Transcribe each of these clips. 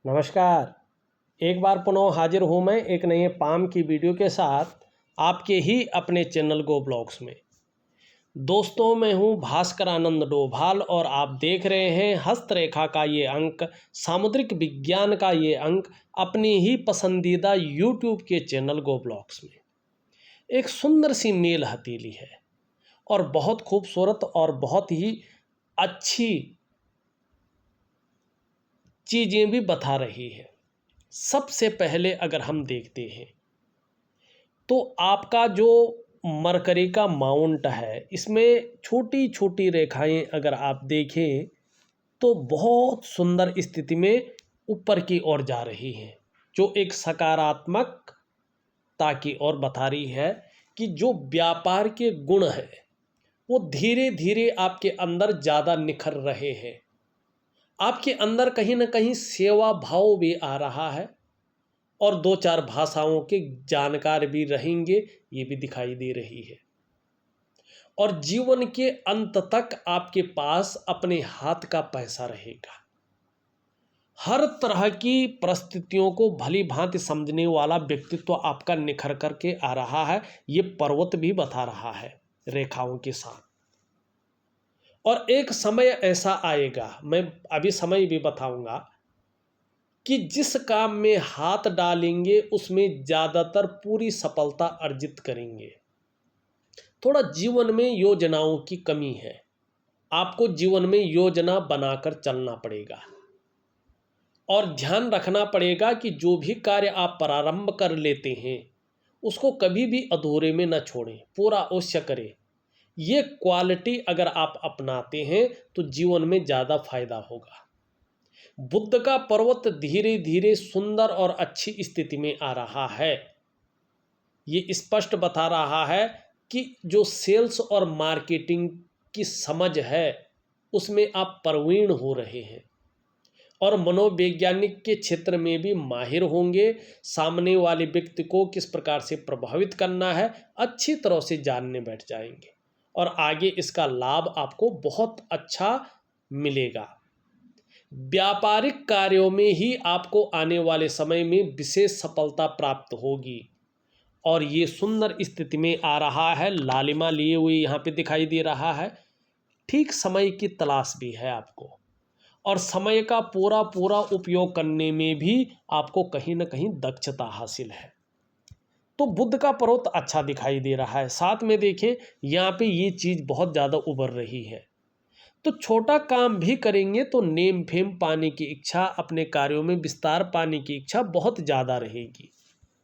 नमस्कार। एक बार पुनः हाजिर हूँ मैं एक नए पाम की वीडियो के साथ आपके ही अपने चैनल गो ब्लॉग्स में। दोस्तों, मैं हूँ भास्कर आनंद डोभाल और आप देख रहे हैं हस्तरेखा का ये अंक, सामुद्रिक विज्ञान का ये अंक अपनी ही पसंदीदा यूट्यूब के चैनल गो ब्लॉग्स में। एक सुंदर सी मेल हथेली है और बहुत खूबसूरत और बहुत ही अच्छी चीज़ें भी बता रही है। सबसे पहले अगर हम देखते हैं तो आपका जो मरकरी का माउंट है, इसमें छोटी छोटी रेखाएं अगर आप देखें तो बहुत सुंदर स्थिति में ऊपर की ओर जा रही हैं, जो एक सकारात्मकता की ओर बता रही है कि जो व्यापार के गुण हैं वो धीरे धीरे आपके अंदर ज़्यादा निखर रहे हैं। आपके अंदर कहीं ना कहीं सेवा भाव भी आ रहा है और दो चार भाषाओं के जानकार भी रहेंगे, ये भी दिखाई दे रही है। और जीवन के अंत तक आपके पास अपने हाथ का पैसा रहेगा। हर तरह की परिस्थितियों को भली भांति समझने वाला व्यक्तित्व आपका निखर करके आ रहा है, ये पर्वत भी बता रहा है रेखाओं के साथ। और एक समय ऐसा आएगा, मैं अभी समय भी बताऊंगा, कि जिस काम में हाथ डालेंगे उसमें ज़्यादातर पूरी सफलता अर्जित करेंगे। थोड़ा जीवन में योजनाओं की कमी है, आपको जीवन में योजना बनाकर चलना पड़ेगा और ध्यान रखना पड़ेगा कि जो भी कार्य आप प्रारंभ कर लेते हैं उसको कभी भी अधूरे में न छोड़ें, पूरा अवश्य करें। ये क्वालिटी अगर आप अपनाते हैं तो जीवन में ज़्यादा फायदा होगा। बुद्ध का पर्वत धीरे धीरे सुंदर और अच्छी स्थिति में आ रहा है। ये स्पष्ट बता रहा है कि जो सेल्स और मार्केटिंग की समझ है उसमें आप प्रवीण हो रहे हैं और मनोवैज्ञानिक के क्षेत्र में भी माहिर होंगे। सामने वाले व्यक्ति को किस प्रकार से प्रभावित करना है अच्छी तरह से जानने बैठ जाएंगे और आगे इसका लाभ आपको बहुत अच्छा मिलेगा। व्यापारिक कार्यों में ही आपको आने वाले समय में विशेष सफलता प्राप्त होगी और ये सुंदर स्थिति में आ रहा है। लालिमा लिए हुए यहाँ पे दिखाई दे रहा है। ठीक समय की तलाश भी है आपको और समय का पूरा पूरा उपयोग करने में भी आपको कहीं ना कहीं दक्षता हासिल है। तो बुद्ध का पर्वत अच्छा दिखाई दे रहा है। साथ में देखें यहाँ पे ये चीज़ बहुत ज़्यादा उभर रही है। तो छोटा काम भी करेंगे तो नेम फेम पाने की इच्छा, अपने कार्यों में विस्तार पाने की इच्छा बहुत ज़्यादा रहेगी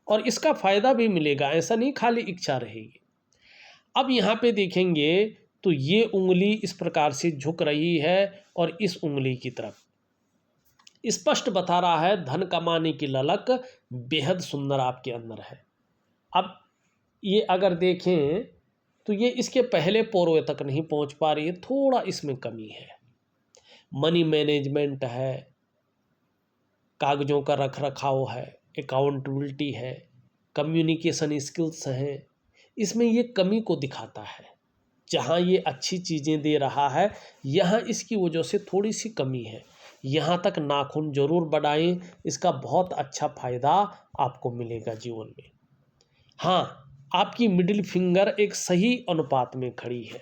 और इसका फायदा भी मिलेगा, ऐसा नहीं खाली इच्छा रहेगी। अब यहाँ पे देखेंगे तो ये उंगली इस प्रकार से झुक रही है और इस उंगली की तरफ स्पष्ट बता रहा है धन कमाने की ललक बेहद सुंदर आपके अंदर है। अब ये अगर देखें तो ये इसके पहले पोरों तक नहीं पहुंच पा रही है, थोड़ा इसमें कमी है। मनी मैनेजमेंट है, कागज़ों का रख रखाव है, अकाउंटेबिलिटी है, कम्युनिकेशन स्किल्स हैं, इसमें ये कमी को दिखाता है। जहाँ ये अच्छी चीज़ें दे रहा है यहाँ इसकी वजह से थोड़ी सी कमी है। यहाँ तक नाखून जरूर बढ़ाएं, इसका बहुत अच्छा फ़ायदा आपको मिलेगा जीवन में। हाँ, आपकी मिडिल फिंगर एक सही अनुपात में खड़ी है,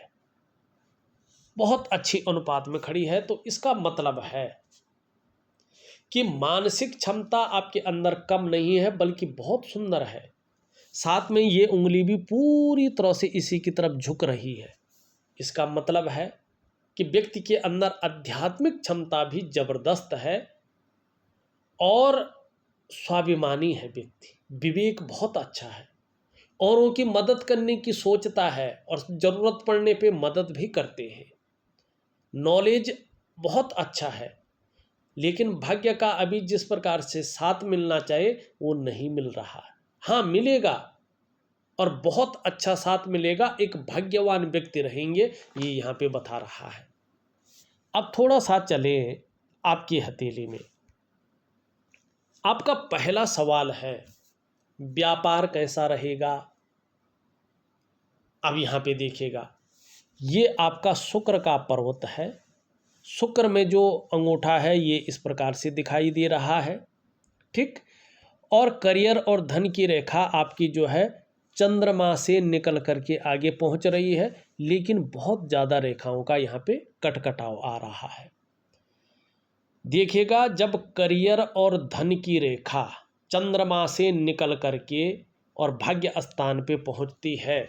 बहुत अच्छी अनुपात में खड़ी है, तो इसका मतलब है कि मानसिक क्षमता आपके अंदर कम नहीं है बल्कि बहुत सुंदर है। साथ में ये उंगली भी पूरी तरह से इसी की तरफ झुक रही है। इसका मतलब है कि व्यक्ति के अंदर आध्यात्मिक क्षमता भी जबरदस्त है और स्वाभिमानी है व्यक्ति, विवेक बहुत अच्छा है, औरों की मदद करने की सोचता है और ज़रूरत पड़ने पे मदद भी करते हैं। नॉलेज बहुत अच्छा है, लेकिन भाग्य का अभी जिस प्रकार से साथ मिलना चाहिए वो नहीं मिल रहा। हाँ, मिलेगा और बहुत अच्छा साथ मिलेगा, एक भाग्यवान व्यक्ति रहेंगे, ये यहाँ पे बता रहा है। अब थोड़ा सा चलें आपकी हथेली में। आपका पहला सवाल है व्यापार कैसा रहेगा। अब यहाँ पे देखिएगा ये आपका शुक्र का पर्वत है। शुक्र में जो अंगूठा है ये इस प्रकार से दिखाई दे रहा है, ठीक। और करियर और धन की रेखा आपकी जो है चंद्रमा से निकल करके आगे पहुंच रही है, लेकिन बहुत ज़्यादा रेखाओं का यहाँ पे कटकटाव आ रहा है। देखिएगा, जब करियर और धन की रेखा चंद्रमा से निकल करके और भाग्य स्थान पे पहुंचती है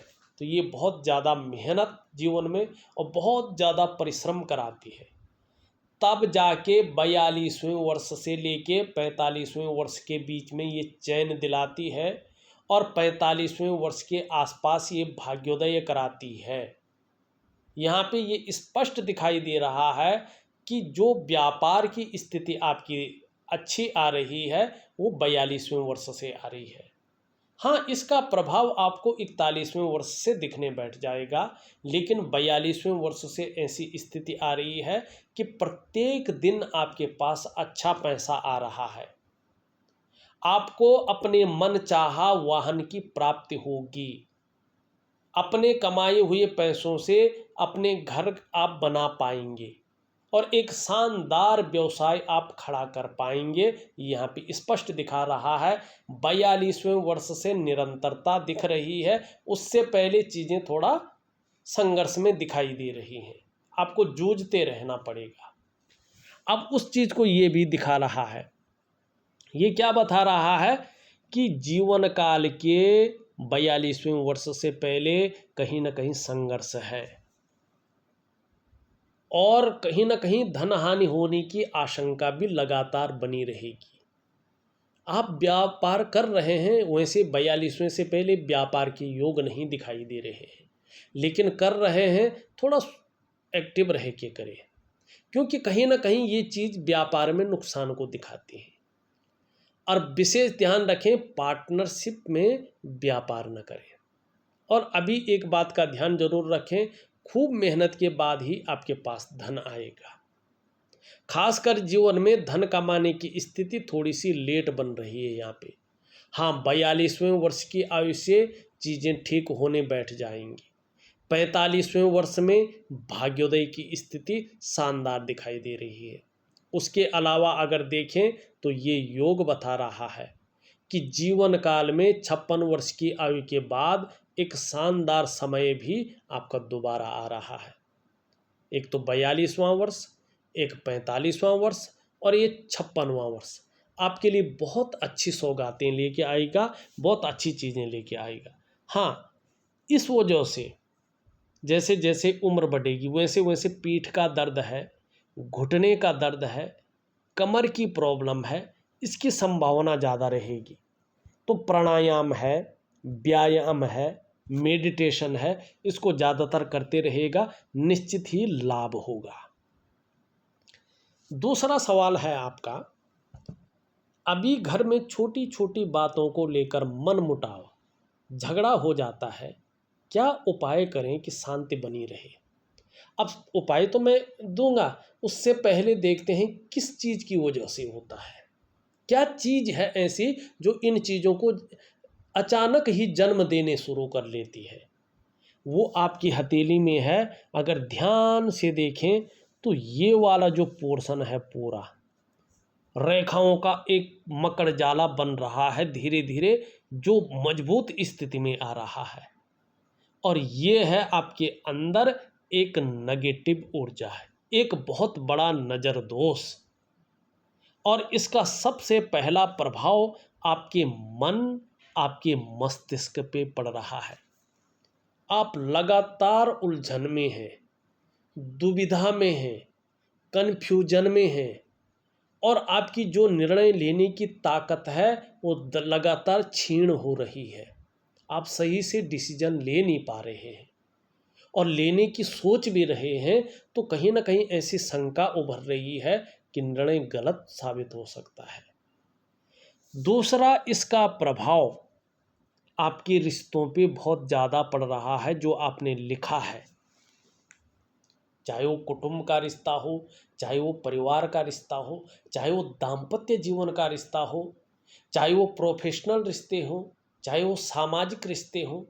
तो ये बहुत ज़्यादा मेहनत जीवन में और बहुत ज़्यादा परिश्रम कराती है। तब जाके 42वें वर्ष से लेके 45वें वर्ष के बीच में ये चैन दिलाती है और 45वें वर्ष के आसपास ये भाग्योदय कराती है। यहाँ पे ये स्पष्ट दिखाई दे रहा है कि जो व्यापार की स्थिति आपकी अच्छी आ रही है वो 42वें वर्ष से आ रही है। हाँ, इसका प्रभाव आपको 41वें वर्ष से दिखने बैठ जाएगा, लेकिन 42वें वर्ष से ऐसी स्थिति आ रही है कि प्रत्येक दिन आपके पास अच्छा पैसा आ रहा है। आपको अपने मन चाहा वाहन की प्राप्ति होगी। अपने कमाए हुए पैसों से अपने घर आप बना पाएंगे और एक शानदार व्यवसाय आप खड़ा कर पाएंगे। यहाँ पे स्पष्ट दिखा रहा है। 42वें वर्ष से निरंतरता दिख रही है, उससे पहले चीज़ें थोड़ा संघर्ष में दिखाई दे रही हैं, आपको जूझते रहना पड़ेगा। अब उस चीज़ को ये भी दिखा रहा है, ये क्या बता रहा है कि जीवन काल के 42वें वर्ष से पहले कहीं ना कहीं संघर्ष है और कहीं ना कहीं धन हानि होने की आशंका भी लगातार बनी रहेगी। आप व्यापार कर रहे हैं, वैसे 42वें से पहले व्यापार के योग नहीं दिखाई दे रहे हैं, लेकिन कर रहे हैं, थोड़ा एक्टिव रह के करें, क्योंकि कहीं ना कहीं ये चीज़ व्यापार में नुकसान को दिखाती है। और विशेष ध्यान रखें, पार्टनरशिप में व्यापार न करें। और अभी एक बात का ध्यान जरूर रखें, खूब मेहनत के बाद ही आपके पास धन आएगा। खासकर जीवन में धन कमाने की स्थिति थोड़ी सी लेट बन रही है यहाँ पे। हाँ, 42वें वर्ष की आयु से चीज़ें ठीक होने बैठ जाएंगी। 45वें वर्ष में भाग्योदय की स्थिति शानदार दिखाई दे रही है। उसके अलावा अगर देखें तो ये योग बता रहा है कि जीवन काल में 56 वर्ष की आयु के बाद एक शानदार समय भी आपका दोबारा आ रहा है। एक तो 42वां वर्ष, एक 45वां वर्ष और ये 56वां वर्ष आपके लिए बहुत अच्छी सौगातें लेके आएगा, बहुत अच्छी चीज़ें लेके आएगा। हाँ, इस वजह से जैसे जैसे उम्र बढ़ेगी वैसे वैसे पीठ का दर्द है, घुटने का दर्द है, कमर की प्रॉब्लम है, इसकी संभावना ज़्यादा रहेगी। तो प्राणायाम है, व्यायाम है, मेडिटेशन है, इसको ज़्यादातर करते रहेगा, निश्चित ही लाभ होगा। दूसरा सवाल है आपका, अभी घर में छोटी छोटी बातों को लेकर मनमुटाव, झगड़ा हो जाता है, क्या उपाय करें कि शांति बनी रहे? अब उपाय तो मैं दूंगा, उससे पहले देखते हैं किस चीज़ की वजह से होता है। क्या चीज़ है ऐसी जो इन चीज़ों को अचानक ही जन्म देने शुरू कर लेती है? वो आपकी हथेली में है। अगर ध्यान से देखें तो ये वाला जो पोर्शन है पूरा रेखाओं का एक मकड़ जाला बन रहा है धीरे धीरे, जो मजबूत स्थिति में आ रहा है। और ये है आपके अंदर एक नेगेटिव ऊर्जा है, एक बहुत बड़ा नज़र दोष। और इसका सबसे पहला प्रभाव आपके मन, आपके मस्तिष्क पे पड़ रहा है। आप लगातार उलझन में हैं, दुविधा में हैं, कन्फ्यूजन में हैं और आपकी जो निर्णय लेने की ताकत है वो लगातार क्षीण हो रही है। आप सही से डिसीजन ले नहीं पा रहे हैं और लेने की सोच भी रहे हैं तो कहीं ना कहीं ऐसी शंका उभर रही है कि निर्णय गलत साबित हो सकता है। दूसरा, इसका प्रभाव आपके रिश्तों पे बहुत ज़्यादा पड़ रहा है। जो आपने लिखा है, चाहे वो कुटुंब का रिश्ता हो, चाहे वो परिवार का रिश्ता हो, चाहे वो दाम्पत्य जीवन का रिश्ता हो, चाहे वो प्रोफेशनल रिश्ते हो, चाहे वो सामाजिक रिश्ते हो,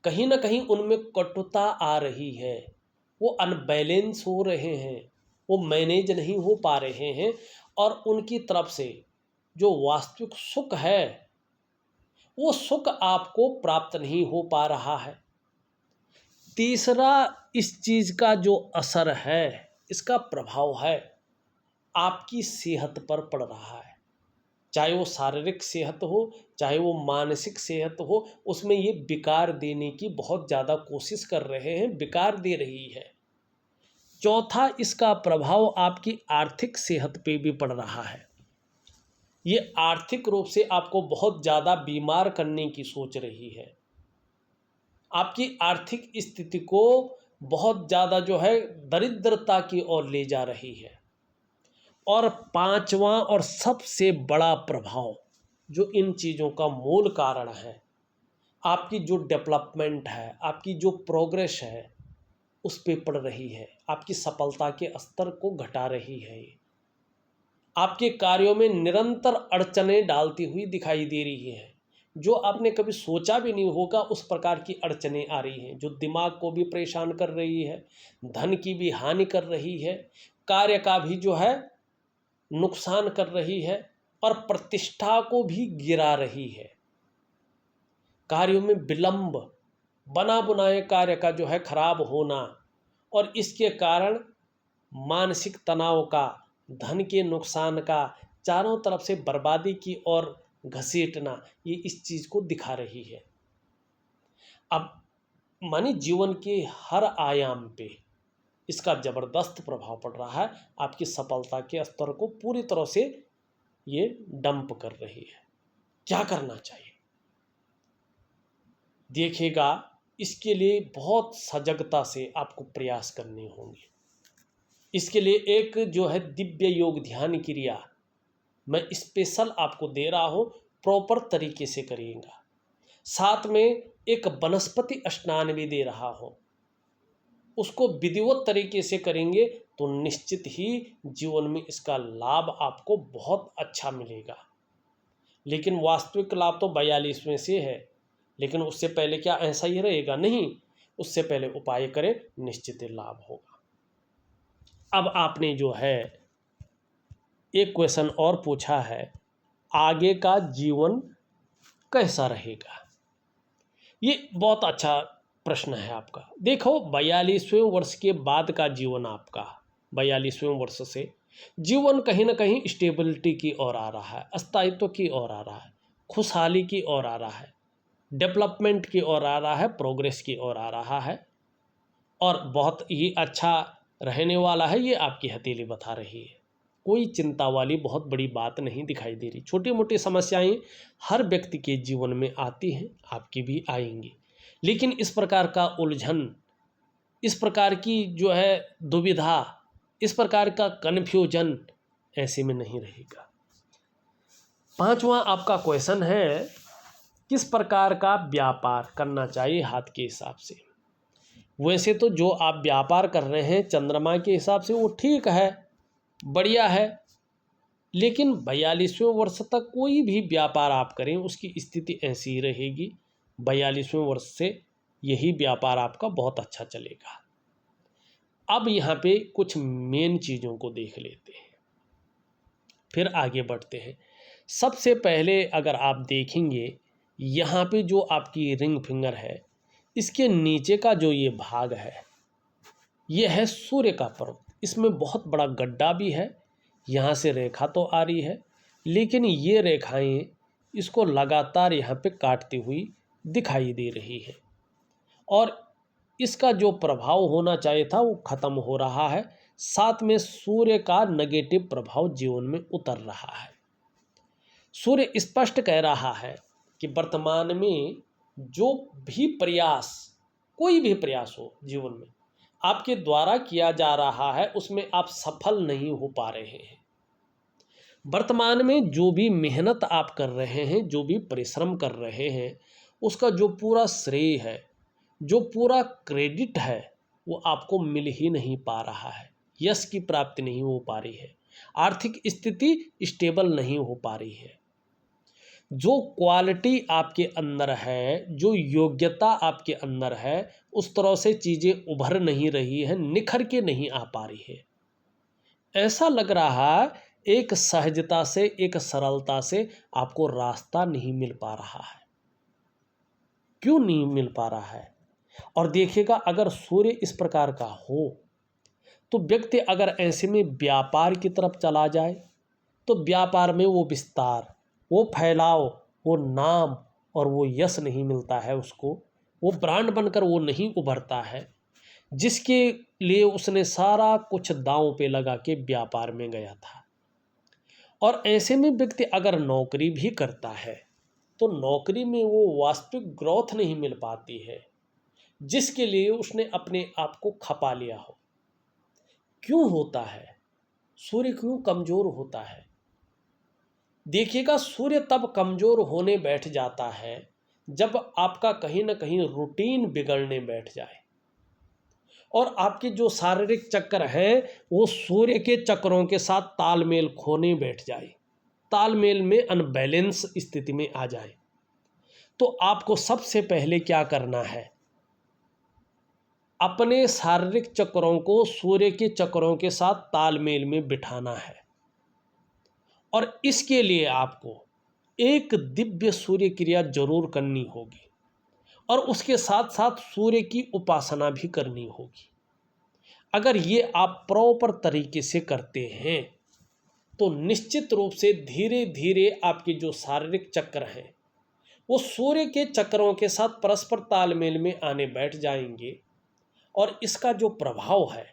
कहीं ना कहीं उनमें कटुता आ रही है, वो अनबैलेंस हो रहे हैं। वो मैनेज नहीं हो पा रहे हैं और उनकी तरफ से जो वास्तविक सुख है वो सुख आपको प्राप्त नहीं हो पा रहा है। तीसरा, इस चीज़ का जो असर है, इसका प्रभाव है आपकी सेहत पर पड़ रहा है। चाहे वो शारीरिक सेहत हो, चाहे वो मानसिक सेहत हो, उसमें ये विकार देने की बहुत ज़्यादा कोशिश कर रहे हैं, विकार दे रही है। चौथा, इसका प्रभाव आपकी आर्थिक सेहत पे भी पड़ रहा है। ये आर्थिक रूप से आपको बहुत ज़्यादा बीमार करने की सोच रही है, आपकी आर्थिक स्थिति को बहुत ज़्यादा जो है दरिद्रता की ओर ले जा रही है। और पांचवा और सबसे बड़ा प्रभाव जो इन चीज़ों का मूल कारण है, आपकी जो डेवलपमेंट है, आपकी जो प्रोग्रेस है, उस पे पड़ रही है, आपकी सफलता के स्तर को घटा रही है। ये आपके कार्यों में निरंतर अड़चनें डालती हुई दिखाई दे रही है। जो आपने कभी सोचा भी नहीं होगा उस प्रकार की अड़चनें आ रही हैं, जो दिमाग को भी परेशान कर रही है, धन की भी हानि कर रही है, कार्य का भी जो है नुकसान कर रही है और प्रतिष्ठा को भी गिरा रही है। कार्यों में विलंब, बना बुनाए कार्य का जो है खराब होना और इसके कारण मानसिक तनाव का, धन के नुकसान का, चारों तरफ से बर्बादी की ओर घसीटना, ये इस चीज़ को दिखा रही है। अब मानी जीवन के हर आयाम पे इसका ज़बरदस्त प्रभाव पड़ रहा है, आपकी सफलता के स्तर को पूरी तरह से ये डंप कर रही है। क्या करना चाहिए देखिएगा, इसके लिए बहुत सजगता से आपको प्रयास करने होंगे। इसके लिए एक जो है दिव्य योग ध्यान क्रिया मैं स्पेशल आपको दे रहा हूँ, प्रॉपर तरीके से करिएगा। साथ में एक वनस्पति स्नान भी दे रहा हूँ, उसको विधिवत तरीके से करेंगे तो निश्चित ही जीवन में इसका लाभ आपको बहुत अच्छा मिलेगा। लेकिन वास्तविक लाभ तो 42वें से है, लेकिन उससे पहले क्या ऐसा ही रहेगा? नहीं, उससे पहले उपाय करें, निश्चित ही लाभ होगा। अब आपने जो है एक क्वेश्चन और पूछा है, आगे का जीवन कैसा रहेगा? ये बहुत अच्छा प्रश्न है आपका। देखो, 42वें वर्ष के बाद का जीवन आपका, 42वें वर्ष से जीवन कहीं ना कहीं स्टेबिलिटी की ओर आ रहा है, स्थायित्व की ओर आ रहा है, खुशहाली की ओर आ रहा है, डेवलपमेंट की ओर आ रहा है, प्रोग्रेस की ओर आ रहा है और बहुत ही अच्छा रहने वाला है। ये आपकी हथेली बता रही है। कोई चिंता वाली बहुत बड़ी बात नहीं दिखाई दे रही। छोटी मोटी समस्याएं हर व्यक्ति के जीवन में आती हैं, आपकी भी आएंगी, लेकिन इस प्रकार का उलझन, इस प्रकार की जो है दुविधा, इस प्रकार का कन्फ्यूजन ऐसे में नहीं रहेगा। पांचवा आपका क्वेश्चन है, किस प्रकार का व्यापार करना चाहिए हाथ के हिसाब से? वैसे तो जो आप व्यापार कर रहे हैं चंद्रमा के हिसाब से वो ठीक है, बढ़िया है, लेकिन 42वें वर्ष तक कोई भी व्यापार आप करें उसकी स्थिति ऐसी ही रहेगी। 42वें वर्ष से यही व्यापार आपका बहुत अच्छा चलेगा। अब यहाँ पे कुछ मेन चीज़ों को देख लेते हैं, फिर आगे बढ़ते हैं। सबसे पहले अगर आप देखेंगे, यहाँ पे जो आपकी रिंग फिंगर है, इसके नीचे का जो ये भाग है, ये है सूर्य का पर्वत। इसमें बहुत बड़ा गड्ढा भी है, यहाँ से रेखा तो आ रही है, लेकिन ये रेखाएं इसको लगातार यहाँ पे काटती हुई दिखाई दे रही है और इसका जो प्रभाव होना चाहिए था वो ख़त्म हो रहा है। साथ में सूर्य का नेगेटिव प्रभाव जीवन में उतर रहा है। सूर्य स्पष्ट कह रहा है कि वर्तमान में जो भी प्रयास, कोई भी प्रयास हो जीवन में आपके द्वारा किया जा रहा है, उसमें आप सफल नहीं हो पा रहे हैं। वर्तमान में जो भी मेहनत आप कर रहे हैं, जो भी परिश्रम कर रहे हैं, उसका जो पूरा श्रेय है, जो पूरा क्रेडिट है, वो आपको मिल ही नहीं पा रहा है। यश की प्राप्ति नहीं हो पा रही है, आर्थिक स्थिति स्टेबल नहीं हो पा रही है। जो क्वालिटी आपके अंदर है, जो योग्यता आपके अंदर है, उस तरह से चीज़ें उभर नहीं रही है, निखर के नहीं आ पा रही है। ऐसा लग रहा है एक सहजता से, एक सरलता से आपको रास्ता नहीं मिल पा रहा है। क्यों नहीं मिल पा रहा है? और देखिएगा, अगर सूर्य इस प्रकार का हो तो व्यक्ति अगर ऐसे में व्यापार की तरफ चला जाए तो व्यापार में वो विस्तार, वो फैलाव, वो नाम और वो यश नहीं मिलता है उसको। वो ब्रांड बनकर वो नहीं उभरता है जिसके लिए उसने सारा कुछ दांव पे लगा के व्यापार में गया था। और ऐसे में व्यक्ति अगर नौकरी भी करता है तो नौकरी में वो वास्तविक ग्रोथ नहीं मिल पाती है जिसके लिए उसने अपने आप को खपा लिया हो। क्यों होता है? सूर्य क्यों कमजोर होता है? देखिएगा, सूर्य तब कमजोर होने बैठ जाता है जब आपका कहीं ना कहीं रूटीन बिगड़ने बैठ जाए और आपके जो शारीरिक चक्र हैं वो सूर्य के चक्रों के साथ तालमेल खोने बैठ जाए, तालमेल में अनबैलेंस स्थिति में आ जाए। तो आपको सबसे पहले क्या करना है? अपने शारीरिक चक्रों को सूर्य के चक्रों के साथ तालमेल में बिठाना है। और इसके लिए आपको एक दिव्य सूर्य क्रिया जरूर करनी होगी और उसके साथ साथ सूर्य की उपासना भी करनी होगी। अगर ये आप प्रॉपर तरीके से करते हैं तो निश्चित रूप से धीरे धीरे आपके जो शारीरिक चक्र हैं वो सूर्य के चक्रों के साथ परस्पर तालमेल में आने बैठ जाएंगे और इसका जो प्रभाव है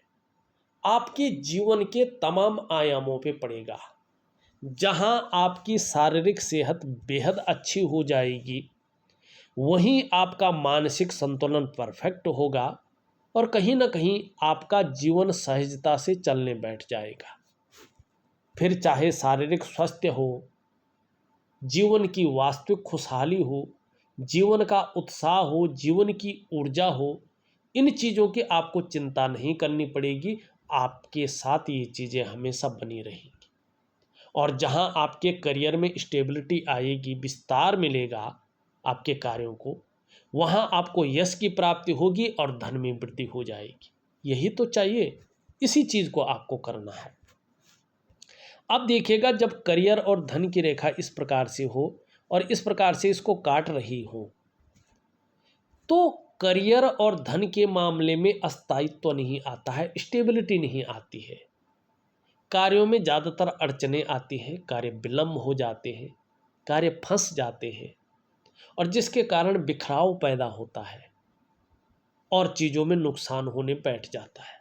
आपके जीवन के तमाम आयामों पे पड़ेगा। जहां आपकी शारीरिक सेहत बेहद अच्छी हो जाएगी वहीं आपका मानसिक संतुलन परफेक्ट होगा और कहीं ना कहीं आपका जीवन सहजता से चलने बैठ जाएगा। फिर चाहे शारीरिक स्वास्थ्य हो, जीवन की वास्तविक खुशहाली हो, जीवन का उत्साह हो, जीवन की ऊर्जा हो, इन चीज़ों की आपको चिंता नहीं करनी पड़ेगी। आपके साथ ये चीज़ें हमेशा बनी रहेंगी और जहां आपके करियर में स्टेबिलिटी आएगी, विस्तार मिलेगा आपके कार्यों को, वहां आपको यश की प्राप्ति होगी और धन में वृद्धि हो जाएगी। यही तो चाहिए, इसी चीज़ को आपको करना है। अब देखिएगा, जब करियर और धन की रेखा इस प्रकार से हो और इस प्रकार से इसको काट रही हो तो करियर और धन के मामले में अस्थायित्व नहीं आता है, स्टेबिलिटी नहीं आती है। कार्यों में ज़्यादातर अड़चनें आती हैं, कार्य विलंब हो जाते हैं, कार्य फंस जाते हैं और जिसके कारण बिखराव पैदा होता है और चीज़ों में नुकसान होने बैठ जाता है।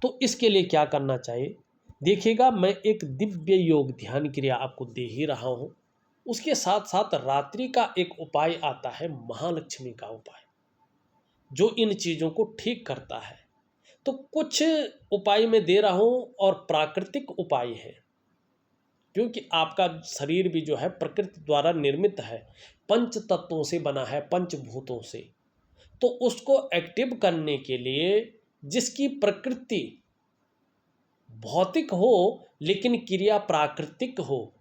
तो इसके लिए क्या करना चाहिए? देखिएगा, मैं एक दिव्य योग ध्यान क्रिया आपको दे ही रहा हूँ। उसके साथ साथ रात्रि का एक उपाय आता है, महालक्ष्मी का उपाय, जो इन चीज़ों को ठीक करता है। तो कुछ उपाय मैं दे रहा हूँ और प्राकृतिक उपाय है, क्योंकि आपका शरीर भी जो है प्रकृति द्वारा निर्मित है, पंच तत्वों से बना है, पंचभूतों से। तो उसको एक्टिव करने के लिए जिसकी प्रकृति भौतिक हो लेकिन क्रिया प्राकृतिक हो,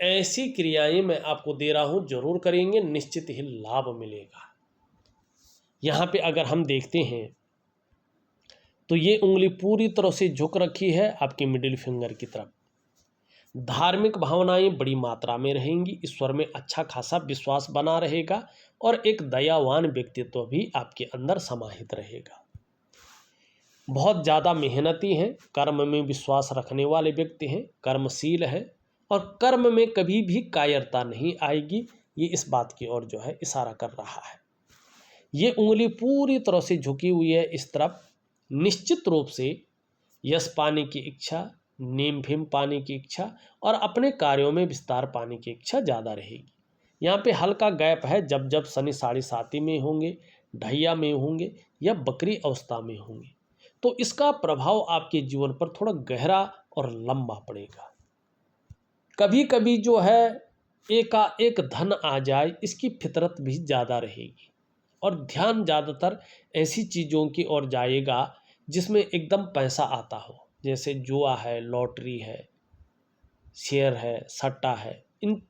ऐसी क्रियाएं मैं आपको दे रहा हूं, जरूर करेंगे, निश्चित ही लाभ मिलेगा। यहां पे अगर हम देखते हैं तो ये उंगली पूरी तरह से झुक रखी है आपके मिडिल फिंगर की तरफ। धार्मिक भावनाएं बड़ी मात्रा में रहेंगी, ईश्वर में अच्छा खासा विश्वास बना रहेगा और एक दयावान व्यक्तित्व भी आपके अंदर समाहित रहेगा। बहुत ज़्यादा मेहनती हैं, कर्म में विश्वास रखने वाले व्यक्ति हैं, कर्मशील हैं और कर्म में कभी भी कायरता नहीं आएगी। ये इस बात की ओर जो है इशारा कर रहा है। ये उंगली पूरी तरह से झुकी हुई है इस तरफ। निश्चित रूप से यश पाने की इच्छा, नीम भीम पाने की इच्छा और अपने कार्यों में विस्तार पाने की इच्छा ज़्यादा रहेगी। यहाँ पे हल्का गैप है, जब जब शनि साढ़े साती में होंगे, ढैया में होंगे या बकरी अवस्था में होंगे तो इसका प्रभाव आपके जीवन पर थोड़ा गहरा और लंबा पड़ेगा। कभी कभी जो है एकाएक धन आ जाए, इसकी फितरत भी ज़्यादा रहेगी और ध्यान ज़्यादातर ऐसी चीज़ों की ओर जाएगा जिसमें एकदम पैसा आता हो, जैसे जुआ है, लॉटरी है, शेयर है, सट्टा है, इन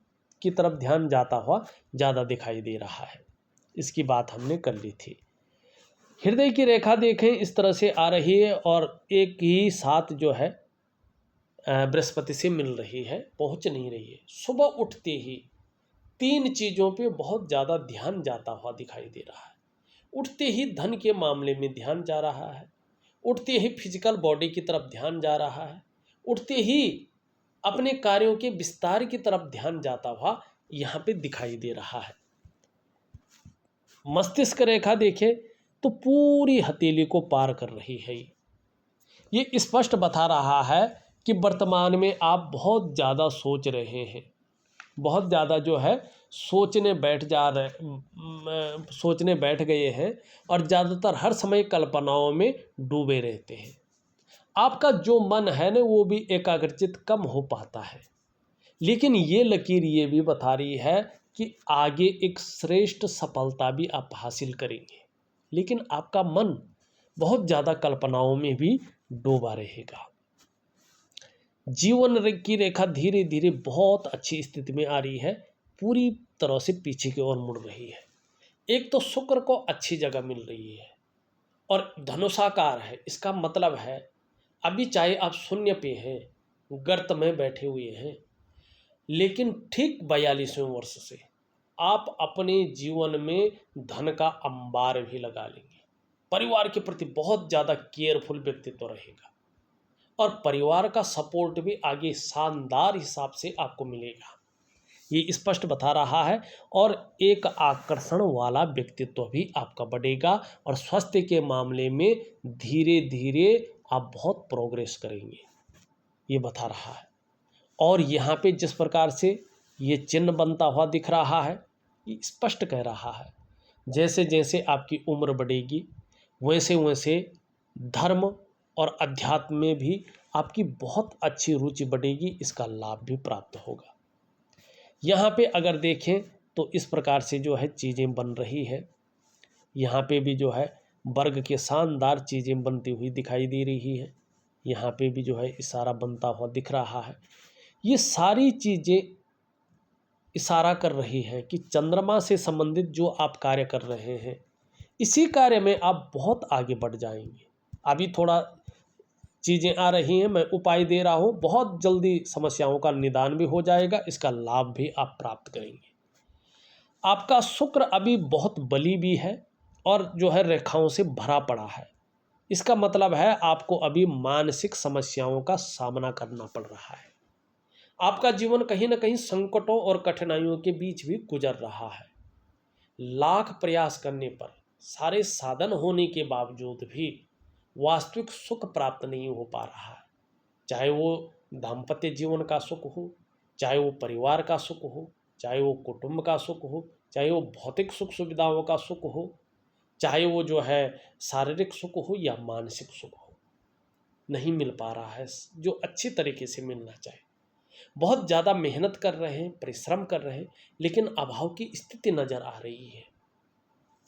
की तरफ ध्यान जाता हुआ ज़्यादा दिखाई दे रहा है। इसकी बात हमने कर ली थी। हृदय की रेखा देखें, इस तरह से आ रही है और एक ही साथ जो है बृहस्पति से मिल रही है, पहुंच नहीं रही है। सुबह उठते ही 3 चीज़ों पे बहुत ज़्यादा ध्यान जाता हुआ दिखाई दे रहा है। उठते ही धन के मामले में ध्यान जा रहा है, उठते ही फिजिकल बॉडी की तरफ ध्यान जा रहा है, उठते ही अपने कार्यों के विस्तार की तरफ ध्यान जाता हुआ यहाँ पे दिखाई दे रहा है। मस्तिष्क रेखा देखें तो पूरी हथेली को पार कर रही है। ये स्पष्ट बता रहा है कि वर्तमान में आप बहुत ज़्यादा सोच रहे हैं, बहुत ज़्यादा जो है सोचने बैठ गए हैं और ज़्यादातर हर समय कल्पनाओं में डूबे रहते हैं। आपका जो मन है ना वो भी एकाग्रचित कम हो पाता है। लेकिन ये लकीर ये भी बता रही है कि आगे एक श्रेष्ठ सफलता भी आप हासिल करेंगे, लेकिन आपका मन बहुत ज़्यादा कल्पनाओं में भी डूबा रहेगा। जीवन की रेखा धीरे धीरे बहुत अच्छी स्थिति में आ रही है, पूरी तरह से पीछे की ओर मुड़ रही है। एक तो शुक्र को अच्छी जगह मिल रही है और धनुषाकार है। इसका मतलब है अभी चाहे आप शून्य पे हैं, गर्त में बैठे हुए हैं, लेकिन ठीक 42वें वर्ष से आप अपने जीवन में धन का अंबार भी लगा लेंगे। परिवार के प्रति बहुत ज़्यादा केयरफुल व्यक्तित्व रहेगा और परिवार का सपोर्ट भी आगे शानदार हिसाब से आपको मिलेगा, ये स्पष्ट बता रहा है। और एक आकर्षण वाला व्यक्तित्व भी आपका बढ़ेगा और स्वास्थ्य के मामले में धीरे धीरे आप बहुत प्रोग्रेस करेंगे, ये बता रहा है। और यहाँ पे जिस प्रकार से ये चिन्ह बनता हुआ दिख रहा है, ये स्पष्ट कह रहा है जैसे जैसे आपकी उम्र बढ़ेगी वैसे वैसे धर्म और अध्यात्म में भी आपकी बहुत अच्छी रुचि बढ़ेगी, इसका लाभ भी प्राप्त होगा। यहाँ पे अगर देखें तो इस प्रकार से जो है चीज़ें बन रही है। यहाँ पे भी जो है वर्ग के शानदार चीज़ें बनती हुई दिखाई दे रही है। यहाँ पे भी जो है इशारा बनता हुआ दिख रहा है। ये सारी चीज़ें इशारा कर रही है कि चंद्रमा से संबंधित जो आप कार्य कर रहे हैं इसी कार्य में आप बहुत आगे बढ़ जाएंगे। अभी थोड़ा चीज़ें आ रही हैं, मैं उपाय दे रहा हूँ, बहुत जल्दी समस्याओं का निदान भी हो जाएगा, इसका लाभ भी आप प्राप्त करेंगे। आपका शुक्र अभी बहुत बली भी है और जो है रेखाओं से भरा पड़ा है। इसका मतलब है आपको अभी मानसिक समस्याओं का सामना करना पड़ रहा है। आपका जीवन कहीं ना कहीं संकटों और कठिनाइयों के बीच भी गुजर रहा है। लाख प्रयास करने पर, सारे साधन होने के बावजूद भी वास्तविक सुख प्राप्त नहीं हो पा रहा है। चाहे वो दाम्पत्य जीवन का सुख हो, चाहे वो परिवार का सुख हो, चाहे वो कुटुंब का सुख हो, चाहे वो भौतिक सुख सुविधाओं का सुख हो, चाहे वो जो है शारीरिक सुख हो या मानसिक सुख हो, नहीं मिल पा रहा है जो अच्छी तरीके से मिलना चाहिए। बहुत ज़्यादा मेहनत कर रहे हैं, परिश्रम कर रहे हैं, लेकिन अभाव की स्थिति नज़र आ रही है।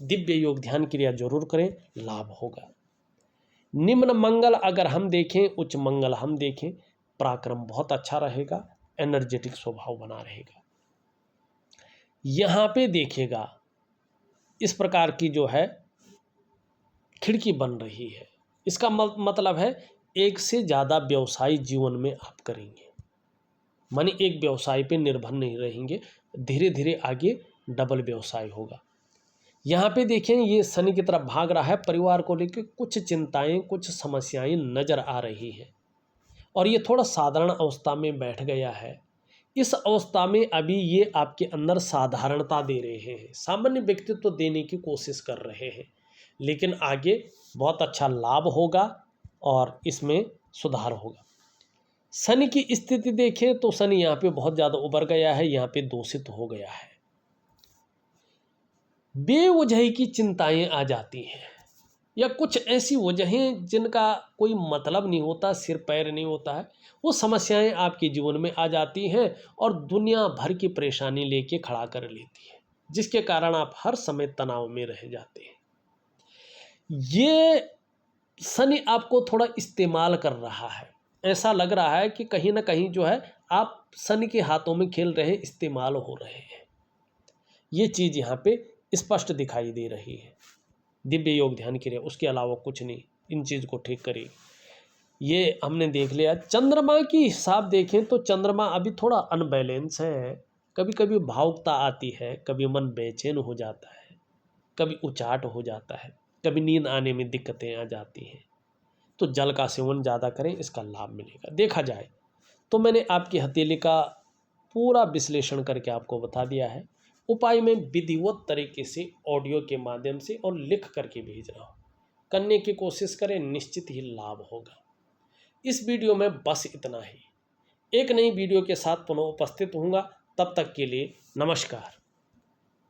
दिव्य योग ध्यान क्रिया जरूर करें, लाभ होगा। निम्न मंगल अगर हम देखें, उच्च मंगल हम देखें, पराक्रम बहुत अच्छा रहेगा, एनर्जेटिक स्वभाव बना रहेगा। यहाँ पे देखिएगा इस प्रकार की जो है खिड़की बन रही है। इसका मतलब है एक से ज़्यादा व्यवसाय जीवन में आप करेंगे, मानी एक व्यवसाय पे निर्भर नहीं रहेंगे, धीरे धीरे आगे डबल व्यवसाय होगा। यहाँ पे देखें ये शनि की तरफ भाग रहा है, परिवार को लेकर कुछ चिंताएं, कुछ समस्याएं नज़र आ रही हैं और ये थोड़ा साधारण अवस्था में बैठ गया है। इस अवस्था में अभी ये आपके अंदर साधारणता दे रहे हैं, सामान्य व्यक्तित्व देने की कोशिश कर रहे हैं, लेकिन आगे बहुत अच्छा लाभ होगा और इसमें सुधार होगा। शनि की स्थिति देखें तो शनि यहाँ पे बहुत ज़्यादा उभर गया है, यहाँ पे दूषित हो गया है। बेवजह की चिंताएं आ जाती हैं या कुछ ऐसी वजहें जिनका कोई मतलब नहीं होता, सिर पैर नहीं होता है, वो समस्याएं आपके जीवन में आ जाती हैं और दुनिया भर की परेशानी लेके खड़ा कर लेती है, जिसके कारण आप हर समय तनाव में रह जाते हैं। ये शनि आपको थोड़ा इस्तेमाल कर रहा है, ऐसा लग रहा है कि कहीं ना कहीं जो है आप शनि के हाथों में खेल रहे हैं, इस्तेमाल हो रहे हैं। ये चीज़ यहाँ पे स्पष्ट दिखाई दे रही है। दिव्य योग ध्यान क्रिया, उसके अलावा कुछ नहीं, इन चीज़ को ठीक करिए। ये हमने देख लिया। चंद्रमा की हिसाब देखें तो चंद्रमा अभी थोड़ा अनबैलेंस है, कभी कभी भावुकता आती है, कभी मन बेचैन हो जाता है, कभी उचाट हो जाता है, कभी नींद आने में दिक्कतें आ जाती हैं। तो जल का सेवन ज़्यादा करें, इसका लाभ मिलेगा। देखा जाए तो मैंने आपकी हथेली का पूरा विश्लेषण करके आपको बता दिया है। उपाय में विधिवत तरीके से ऑडियो के माध्यम से और लिख करके भेज रहा हूँ, करने की कोशिश करें, निश्चित ही लाभ होगा। इस वीडियो में बस इतना ही। एक नई वीडियो के साथ पुनः उपस्थित होऊंगा, तब तक के लिए नमस्कार।